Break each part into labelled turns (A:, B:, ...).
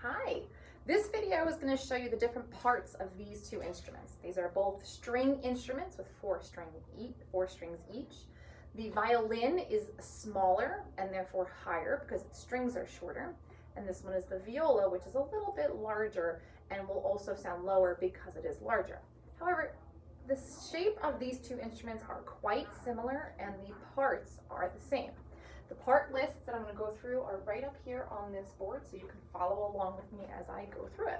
A: Hi, this video is going to show you the different parts of these two instruments. These are both string instruments with four strings each. The violin is smaller and therefore higher because its strings are shorter. And this one is the viola, which is a little bit larger and will also sound lower because it is larger. However, the shape of these two instruments are quite similar and the parts are the same. The part lists that I'm going to go through are right up here on this board, so you can follow along with me as I go through it.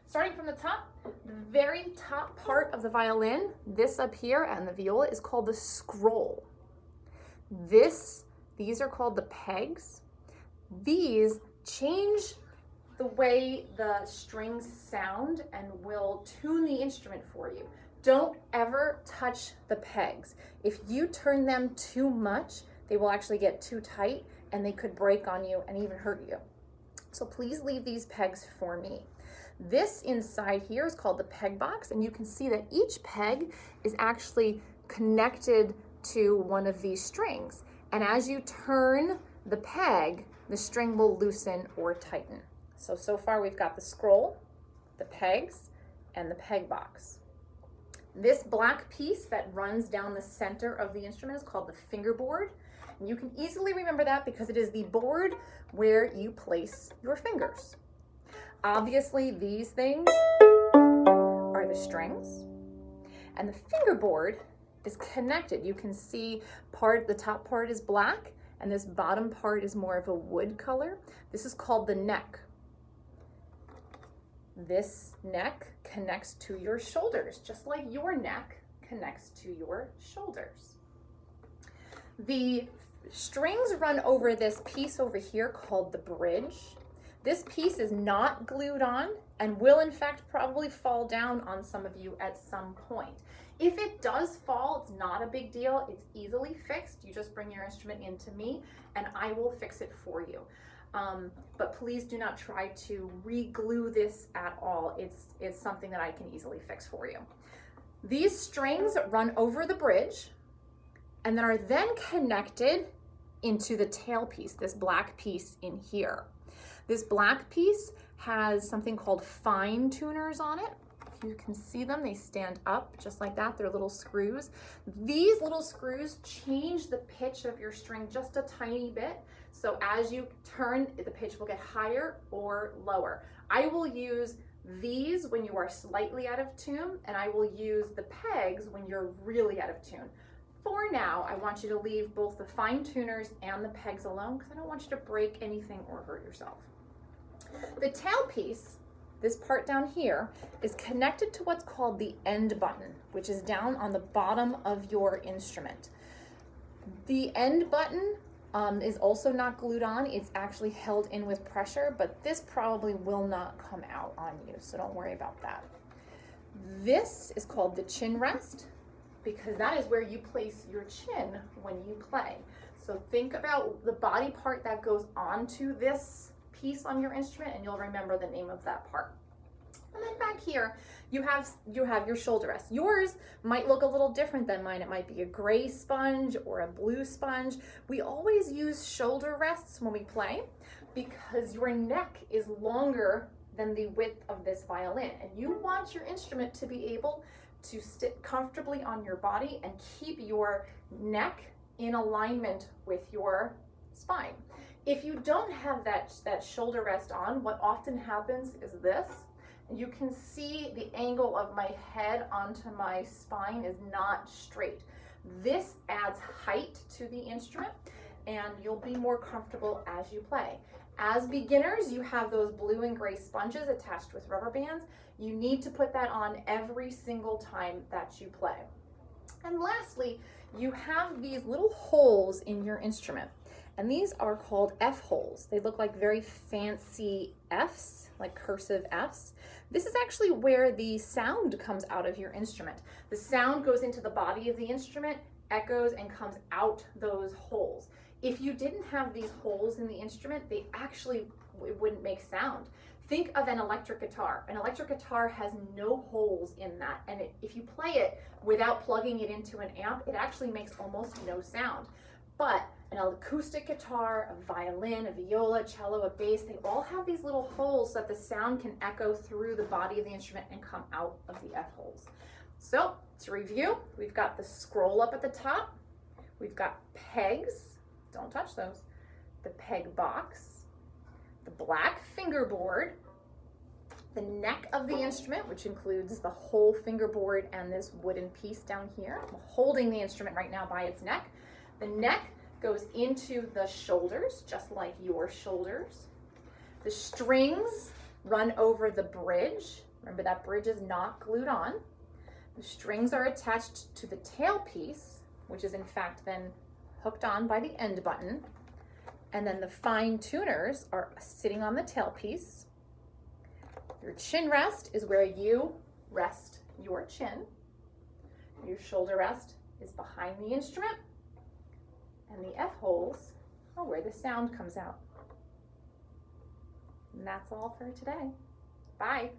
A: Starting from the top, the very top part of the violin, this up here, and the viola is called the scroll. These are called the pegs. These change the way the strings sound and will tune the instrument for you. Don't ever touch the pegs. If you turn them too much, they will actually get too tight and they could break on you and even hurt you. So please leave these pegs for me. This inside here is called the peg box, and you can see that each peg is actually connected to one of these strings. And as you turn the peg, the string will loosen or tighten. So far we've got the scroll, the pegs, and the peg box. This black piece that runs down the center of the instrument is called the fingerboard. And you can easily remember that because it is the board where you place your fingers. Obviously, these things are the strings, and the fingerboard is connected. You can see the top part is black, and this bottom part is more of a wood color. This is called the neck. This neck connects to your shoulders, just like your neck connects to your shoulders. The strings run over this piece over here called the bridge. This piece is not glued on and will in fact probably fall down on some of you at some point. If it does fall, it's not a big deal. It's easily fixed. You just bring your instrument into me and I will fix it for you. But please do not try to re-glue this at all. It's something that I can easily fix for you. These strings run over the bridge and then are then connected into the tailpiece, this black piece in here. This black piece has something called fine tuners on it. If you can see them, they stand up just like that. They're little screws. These little screws change the pitch of your string just a tiny bit. So as you turn, the pitch will get higher or lower. I will use these when you are slightly out of tune, and I will use the pegs when you're really out of tune. For now, I want you to leave both the fine tuners and the pegs alone because I don't want you to break anything or hurt yourself. The tailpiece, this part down here, is connected to what's called the end button, which is down on the bottom of your instrument. The end button is also not glued on. It's actually held in with pressure, but this probably will not come out on you, so don't worry about that. This is called the chin rest, because that is where you place your chin when you play. So think about the body part that goes onto this piece on your instrument and you'll remember the name of that part. And then back here, you have your shoulder rest. Yours might look a little different than mine. It might be a gray sponge or a blue sponge. We always use shoulder rests when we play because your neck is longer than the width of this violin. And you want your instrument to be able to sit comfortably on your body and keep your neck in alignment with your spine. If you don't have that shoulder rest on, what often happens is this. You can see the angle of my head onto my spine is not straight. This adds height to the instrument and you'll be more comfortable as you play. As beginners, you have those blue and gray sponges attached with rubber bands. You need to put that on every single time that you play. And lastly, you have these little holes in your instrument. And these are called F holes. They look like very fancy Fs, like cursive Fs. This is actually where the sound comes out of your instrument. The sound goes into the body of the instrument, echoes, and comes out those holes. If you didn't have these holes in the instrument, it wouldn't make sound. Think of an electric guitar. An electric guitar has no holes in that, and if you play it without plugging it into an amp, it actually makes almost no sound. But an acoustic guitar, a violin, a viola, cello, a bass, they all have these little holes so that the sound can echo through the body of the instrument and come out of the F holes. So to review, we've got the scroll up at the top, we've got pegs, don't touch those, the peg box, the black fingerboard, the neck of the instrument, which includes the whole fingerboard and this wooden piece down here. I'm holding the instrument right now by its neck. The neck goes into the shoulders, just like your shoulders. The strings run over the bridge. Remember, that bridge is not glued on. The strings are attached to the tailpiece, which is in fact then hooked on by the end button. And then the fine tuners are sitting on the tailpiece. Your chin rest is where you rest your chin. Your shoulder rest is behind the instrument. And the F holes are where the sound comes out. And that's all for today. Bye.